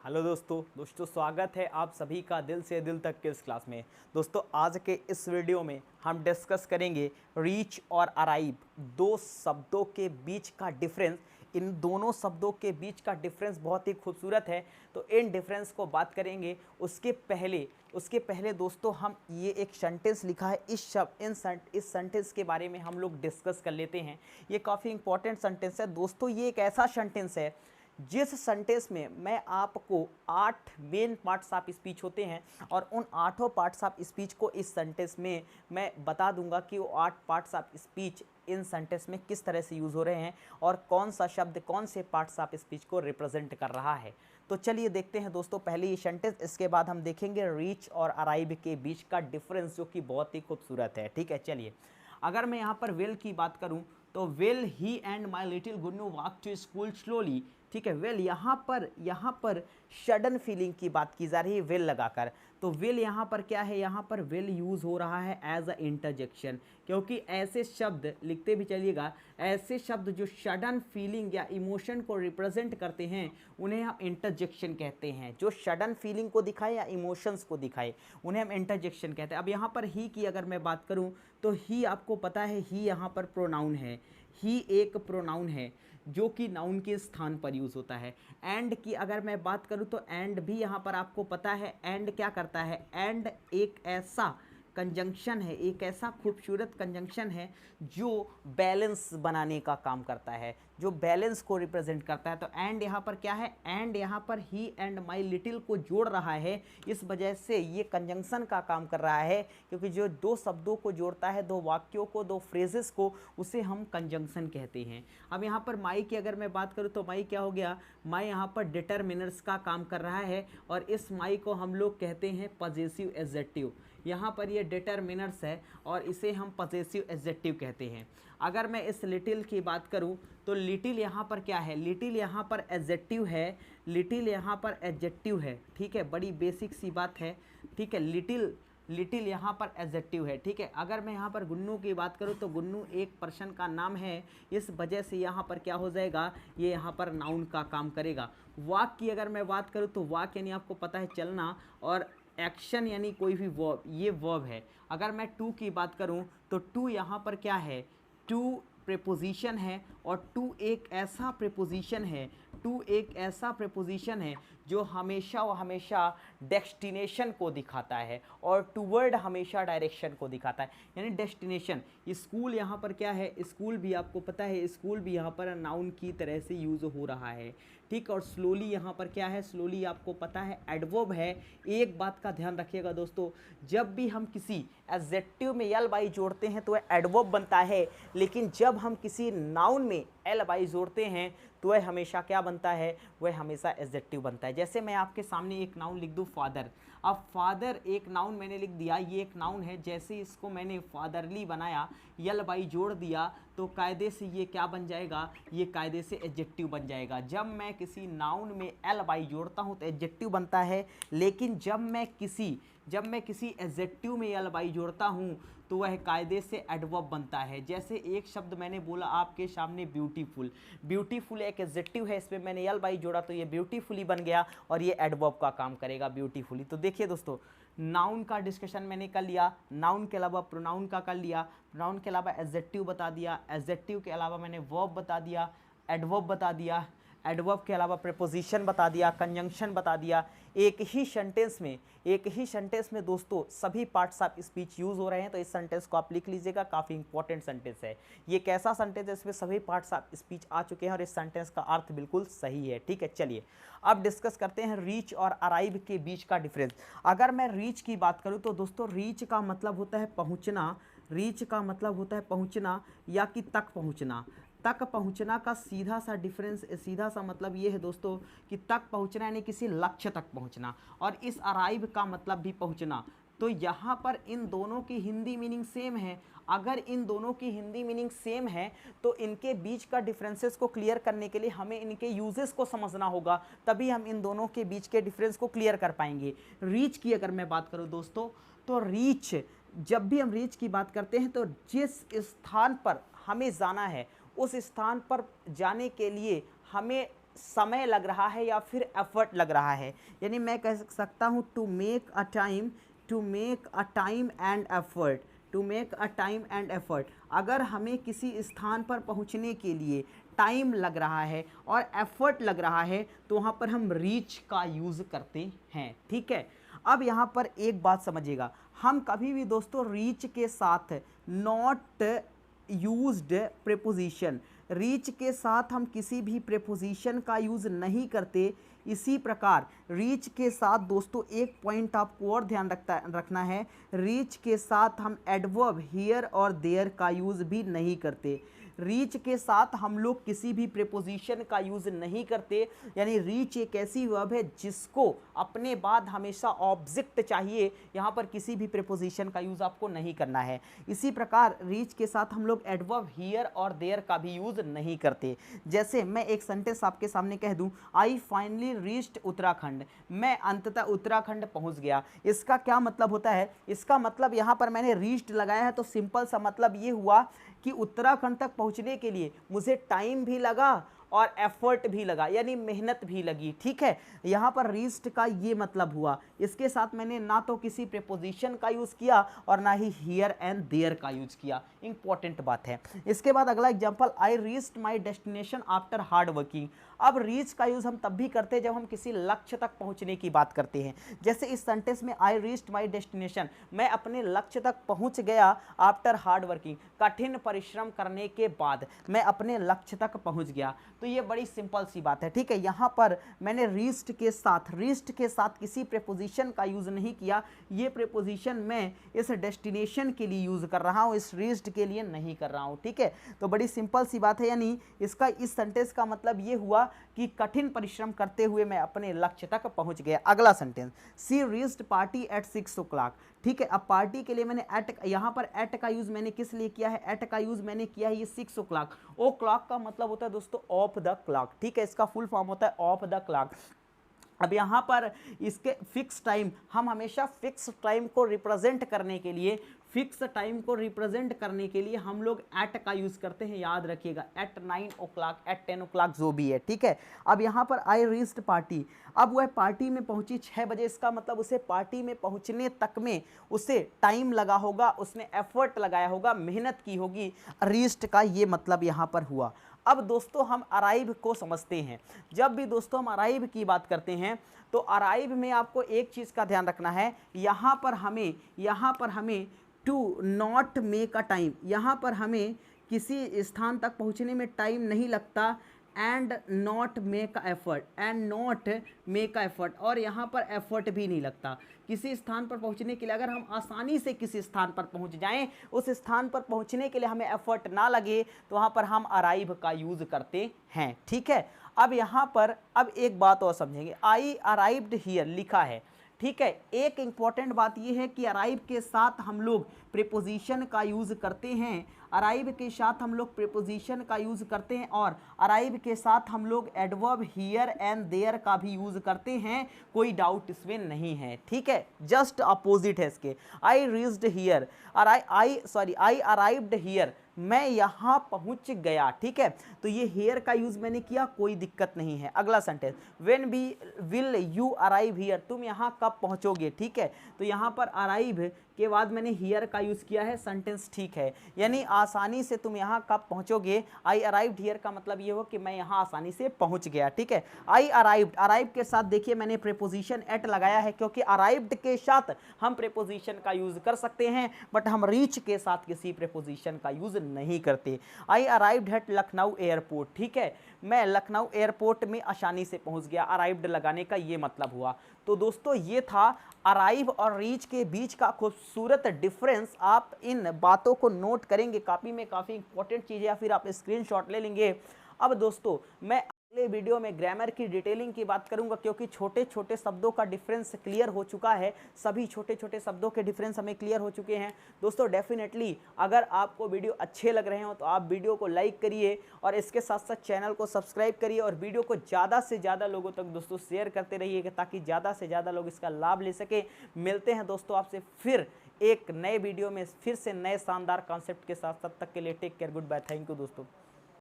Hello दोस्तों स्वागत है आप सभी का दिल से दिल तक के इस क्लास में। दोस्तों आज के इस वीडियो में हम डिस्कस करेंगे रीच और अराइव, दो शब्दों के बीच का डिफरेंस। इन दोनों शब्दों के बीच का डिफरेंस बहुत ही खूबसूरत है, तो इन डिफरेंस को बात करेंगे। उसके पहले दोस्तों हम ये एक सेंटेंस लिखा है, इस सेंटेंस के बारे में हम लोग डिस्कस कर लेते हैं। ये काफ़ी इंपॉर्टेंट सेंटेंस है दोस्तों। ये एक ऐसा सेंटेंस है जिस सेंटेंस में मैं आपको 8 मेन पार्ट्स ऑफ स्पीच होते हैं और उन 8 पार्ट्स ऑफ स्पीच को इस सेंटेंस में मैं बता दूंगा कि वो 8 parts of speech in sentence में किस तरह से यूज़ हो रहे हैं और कौन सा शब्द कौन से पार्ट्स ऑफ स्पीच को रिप्रेजेंट कर रहा है। तो चलिए देखते हैं दोस्तों पहले ये सेंटेंस, इसके बाद हम देखेंगे रीच और अराइव के बीच का डिफरेंस जो कि बहुत ही खूबसूरत है। ठीक है, चलिए अगर मैं यहाँ पर विल की बात करूँ तो will he and my little Gunnu walk to school slowly. ठीक है, विल यहाँ पर सडन फीलिंग की बात की जा रही है विल लगाकर। तो विल यहाँ पर क्या है, यहाँ पर विल यूज़ हो रहा है एज अ इंटरजेक्शन, क्योंकि ऐसे शब्द लिखते भी चलिएगा, ऐसे शब्द जो सडन फीलिंग या इमोशन को रिप्रेजेंट करते हैं उन्हें हम इंटरजेक्शन कहते हैं। जो सडन फीलिंग को दिखाए या इमोशंस को दिखाए उन्हें हम इंटरजेक्शन कहते हैं। अब यहाँ पर ही की अगर मैं बात करूँ तो ही, आपको पता है ही यहाँ पर प्रोनाउन है। ही एक प्रोनाउन है जो कि नाउन के स्थान पर यूज़ होता है। एंड की अगर मैं बात करूँ तो एंड भी यहाँ पर आपको पता है एंड क्या करता है, एंड एक ऐसा कंजंक्शन है, एक ऐसा खूबसूरत कंजंक्शन है जो बैलेंस बनाने का काम करता है, जो बैलेंस को रिप्रेजेंट करता है। तो एंड यहाँ पर क्या है, एंड यहाँ पर ही एंड माई लिटिल को जोड़ रहा है, इस वजह से ये कंजंक्शन का काम कर रहा है, क्योंकि जो दो शब्दों को जोड़ता है, दो वाक्यों को, दो फ्रेजेस को, उसे हम कंजंक्शन कहते हैं। अब यहाँ पर माई की अगर मैं बात करूँ तो माई क्या हो गया, माई यहाँ पर डिटरमिनर्स का काम कर रहा है और इस माई को हम लोग कहते हैं पजेसिव एडजेक्टिव। यहाँ पर ये डिटरमिनर्स है और इसे हम पजेसिव एडजेक्टिव कहते हैं। अगर मैं इस लिटिल की बात करूँ तो लिटिल यहाँ पर क्या है, लिटिल यहाँ पर एडजेक्टिव है, लिटिल यहाँ पर एडजेक्टिव है। ठीक है, बड़ी बेसिक सी बात है। ठीक है, लिटिल यहाँ पर एडजेक्टिव है। ठीक है, अगर मैं यहाँ पर गुन्नू की बात करूँ तो गुन्नू एक पर्सन का नाम है, इस वजह से यहाँ पर क्या हो जाएगा, ये यहाँ पर नाउन का काम करेगा। वॉक की अगर मैं बात करूँ तो वॉक यानी आपको पता है चलना, और एक्शन यानी कोई भी वर्ब, ये वर्ब है। अगर मैं टू की बात करूं तो टू यहाँ पर क्या है, टू प्रेपोजिशन है और टू एक ऐसा प्रेपोजिशन है, टू एक ऐसा प्रेपोजिशन है जो हमेशा व हमेशा डेस्टिनेशन को दिखाता है और टूवर्ड हमेशा डायरेक्शन को दिखाता है, यानी डेस्टिनेशन। स्कूल यहाँ पर क्या है, स्कूल भी आपको पता है, स्कूल भी यहाँ पर नाउन की तरह से यूज़ हो रहा है। ठीक, और स्लोली यहाँ पर क्या है, स्लोली आपको पता है एडवर्ब है। एक बात का ध्यान रखिएगा दोस्तों, जब भी हम किसी एडजेक्टिव में एल बाई जोड़ते हैं तो वह एडवर्ब बनता है, लेकिन जब हम किसी नाउन में एल बाई जोड़ते हैं तो वह हमेशा क्या बनता है, वह हमेशा एडजेक्टिव बनता है। जैसे मैं आपके सामने एक नाउन लिख दूँ फादर। अब फादर एक नाउन मैंने लिख दिया, ये एक नाउन है, जैसे इसको मैंने फादरली बनाया, यल बाई जोड़ दिया तो कायदे से ये क्या बन जाएगा, ये कायदे से एडजेक्टिव बन जाएगा। जब मैं किसी नाउन में एल बाई जोड़ता हूँ तो एडजेक्टिव बनता है, लेकिन जब मैं किसी एडजेक्टिव में एल बाई जोड़ता हूँ तो वह कायदे से एडवर्ब बनता है। जैसे एक शब्द मैंने बोला आपके सामने ब्यूटीफुल, ब्यूटीफुल एक एडजेक्टिव है, इसमें मैंने एल बाई जोड़ा तो ये ब्यूटीफुली बन गया और ये एडवर्ब का काम करेगा, ब्यूटीफुली। तो देखिए दोस्तों, नाउन का डिस्कशन मैंने कर लिया, नाउन के अलावा प्रोनाउन का कर लिया, प्रोनाउन के अलावा एडजेक्टिव बता दिया, एडजेक्टिव के अलावा मैंने वर्ब बता दिया, एडवर्ब बता दिया, एडवर्ब के अलावा प्रीपोजिशन बता दिया, कंजंक्शन बता दिया। एक ही सेंटेंस में दोस्तों सभी पार्ट्स ऑफ स्पीच यूज़ हो रहे हैं, तो इस सेंटेंस को आप लिख लीजिएगा, काफ़ी इंपॉर्टेंट सेंटेंस है। ये कैसा सेंटेंस है, इसमें सभी पार्ट्स ऑफ स्पीच आ चुके हैं और इस सेंटेंस का अर्थ बिल्कुल सही है। ठीक है, चलिए अब डिस्कस करते हैं रीच और अराइव के बीच का डिफरेंस। अगर मैं रीच की बात करूँ तो दोस्तों रीच का मतलब होता है पहुँचना, रीच का मतलब होता है पहुँचना या कि तक पहुँचना। तक पहुंचना का सीधा सा मतलब ये है दोस्तों कि तक पहुंचना यानी किसी लक्ष्य तक पहुंचना, और इस अराइव का मतलब भी पहुंचना। तो यहाँ पर इन दोनों की हिंदी मीनिंग सेम है। अगर इन दोनों की हिंदी मीनिंग सेम है तो इनके बीच का डिफरेंसेस को क्लियर करने के लिए हमें इनके यूजेस को समझना होगा, तभी हम इन दोनों के बीच के डिफरेंस को क्लियर कर पाएंगे। रीच की अगर मैं बात करूँ दोस्तों तो रीच, जब भी हम रीच की बात करते हैं तो जिस स्थान पर हमें जाना है उस स्थान पर जाने के लिए हमें समय लग रहा है या फिर एफर्ट लग रहा है। यानी मैं कह सकता हूँ to make a time and effort, to make a time and effort. अगर हमें किसी स्थान पर पहुंचने के लिए टाइम लग रहा है और एफर्ट लग रहा है तो वहाँ पर हम रीच का यूज़ करते हैं। ठीक है, अब यहाँ पर एक बात समझिएगा, हम कभी भी दोस्तों रीच के साथ नॉट यूज्ड प्रेपोजिशन, रीच के साथ हम किसी भी प्रेपोजिशन का यूज़ नहीं करते। इसी प्रकार रीच के साथ दोस्तों एक पॉइंट आपको और ध्यान रखना है, रीच के साथ हम एडवर्ब हियर और देयर का यूज़ भी नहीं करते। रीच के साथ हम लोग किसी भी प्रेपोजिशन का यूज़ नहीं करते। यानी रीच एक ऐसी वर्ब है जिसको अपने बाद हमेशा ऑब्जेक्ट चाहिए, यहाँ पर किसी भी प्रेपोजिशन का यूज़ आपको नहीं करना है। इसी प्रकार रीच के साथ हम लोग एडवर्ब हियर और देयर का भी यूज़ नहीं करते। जैसे मैं एक सेंटेंस आपके सामने कह दूं, आई फाइनली रीच्ड उत्तराखंड, मैं अंततः उत्तराखंड पहुंच गया। इसका क्या मतलब होता है? इसका मतलब यहाँ पर मैंने रीच्ड लगाया है तो सिंपल सा मतलब ये हुआ कि उत्तराखंड तक पहुंचने के लिए मुझे टाइम भी लगा और एफर्ट भी लगा, यानी मेहनत भी लगी। ठीक है, यहाँ पर रीच्ड का ये मतलब हुआ। इसके साथ मैंने ना तो किसी प्रेपोजिशन का यूज़ किया और ना ही हियर एंड देयर का यूज़ किया। इंपॉर्टेंट बात है। इसके बाद अगला example, I reached my destination after hard working. अब रीच का यूज़ हम तब भी करते हैं जब हम किसी लक्ष्य तक पहुंचने की बात करते हैं। जैसे इस सेंटेंस में आई रीच्ड माय डेस्टिनेशन, मैं अपने लक्ष्य तक पहुंच गया आफ्टर हार्ड वर्किंग, कठिन परिश्रम करने के बाद मैं अपने लक्ष्य तक पहुंच गया। तो ये बड़ी सिंपल सी बात है। ठीक है, यहाँ पर मैंने रीच्ड के साथ किसी प्रेपोजिशन का यूज़ नहीं किया। ये प्रेपोजिशन मैं इस डेस्टिनेशन के लिए यूज़ कर रहा हूँ, इस रीच्ड के लिए नहीं कर रहा हूँ। ठीक है, तो बड़ी सिंपल सी बात है। यानी इसका इस सेंटेंस का मतलब ये हुआ कि कठिन परिश्रम करते हुए मैं अपने लक्ष्य तक पहुंच गया। अगला sentence, she reached party at 6 o'clock। ठीक है, अब पार्टी के लिए मैंने एट, यहाँ पर एट का यूज मैंने किस लिए किया है? एट का यूज मैंने किया है ये 6 o'clock। ओ क्लॉक का मतलब होता है दोस्तों ऑफ द क्लॉक। ठीक है, इसका फुल फॉर्म होता है ऑफ द क्लॉक। अब यहाँ पर इसके फिक्स टाइम, हम हमेशा फिक्स टाइम को रिप्रेजेंट करने के लिए हम लोग एट का यूज़ करते हैं। याद रखिएगा, एट 9 o'clock, एट 10 o'clock जो भी है। ठीक है, अब यहाँ पर आई रीच्ड पार्टी, अब वह पार्टी में पहुंची 6 बजे। इसका मतलब उसे पार्टी में पहुंचने तक में उसे टाइम लगा होगा, उसने एफर्ट लगाया होगा, मेहनत की होगी। रीच्ड का ये मतलब यहाँ पर हुआ। अब दोस्तों हम अराइव को समझते हैं। जब भी दोस्तों हम अराइव की बात करते हैं तो अराइव में आपको एक चीज़ का ध्यान रखना है, यहाँ पर हमें to not make a time, यहाँ पर हमें किसी स्थान तक पहुँचने में टाइम नहीं लगता। एंड नॉट मेक एफर्ट, और यहाँ पर एफर्ट भी नहीं लगता। किसी स्थान पर पहुँचने के लिए अगर हम आसानी से किसी स्थान पर पहुँच जाएं, उस स्थान पर पहुँचने के लिए हमें एफर्ट ना लगे, तो वहाँ पर हम अराइव का यूज़ करते हैं। ठीक है, अब यहाँ पर अब एक बात और समझेंगे, आई अराइव्ड हियर लिखा है। ठीक है, एक इंपॉर्टेंट बात यह है कि अराइव के साथ हम लोग प्रीपोजिशन का यूज़ करते हैं, अराइव के साथ हम लोग प्रीपोजिशन का यूज़ करते हैं, और अराइव के साथ हम लोग एडवर्ब हियर एंड देयर का भी यूज़ करते हैं। कोई डाउट इसमें नहीं है। ठीक है, जस्ट अपोजिट है इसके। I reached here, I arrived here, मैं यहाँ पहुँच गया। ठीक है, तो ये हेयर का यूज़ मैंने किया, कोई दिक्कत नहीं है। अगला sentence, when be will you arrive here, तुम यहाँ कब पहुँचोगे। ठीक है, तो यहाँ पर अराइव के बाद मैंने हियर का यूज़ किया है, सेंटेंस ठीक है, यानी आसानी से तुम यहाँ कब पहुँचोगे। आई अराइव्ड हियर का मतलब ये हो कि मैं यहाँ आसानी से पहुँच गया। ठीक है, आई अराइव्ड, अराइव के साथ देखिए मैंने प्रीपोजिशन एट लगाया है, क्योंकि अराइव्ड के साथ हम प्रीपोजिशन का यूज़ कर सकते हैं, बट हम रीच के साथ किसी प्रीपोजिशन का यूज़ नहीं करते। आई अराइव्ड एट लखनऊ एयरपोर्ट। ठीक है, मैं लखनऊ एयरपोर्ट में आसानी से पहुंच गया, अराइव्ड लगाने का ये मतलब हुआ। तो दोस्तों ये था अराइव और रीच के बीच का खूबसूरत डिफरेंस। आप इन बातों को नोट करेंगे, कॉपी में काफ़ी इंपॉर्टेंट चीज़ें, या फिर आप स्क्रीनशॉट ले लेंगे। अब दोस्तों मैं अगले वीडियो में ग्रामर की डिटेलिंग की बात करूंगा, क्योंकि छोटे छोटे शब्दों का डिफरेंस क्लियर हो चुका है। सभी छोटे छोटे शब्दों के डिफरेंस हमें क्लियर हो चुके हैं। दोस्तों डेफिनेटली अगर आपको वीडियो अच्छे लग रहे हो तो आप वीडियो को लाइक करिए, और इसके साथ साथ चैनल को सब्सक्राइब करिए, और वीडियो को ज़्यादा से ज़्यादा लोगों तक दोस्तों शेयर करते रहिएगा, ताकि ज़्यादा से ज़्यादा लोग इसका लाभ ले सके। मिलते हैं दोस्तों आपसे फिर एक नए वीडियो में, फिर से नए शानदार कॉन्सेप्ट के साथ। तब तक के लिए take care, goodbye, thank you दोस्तों।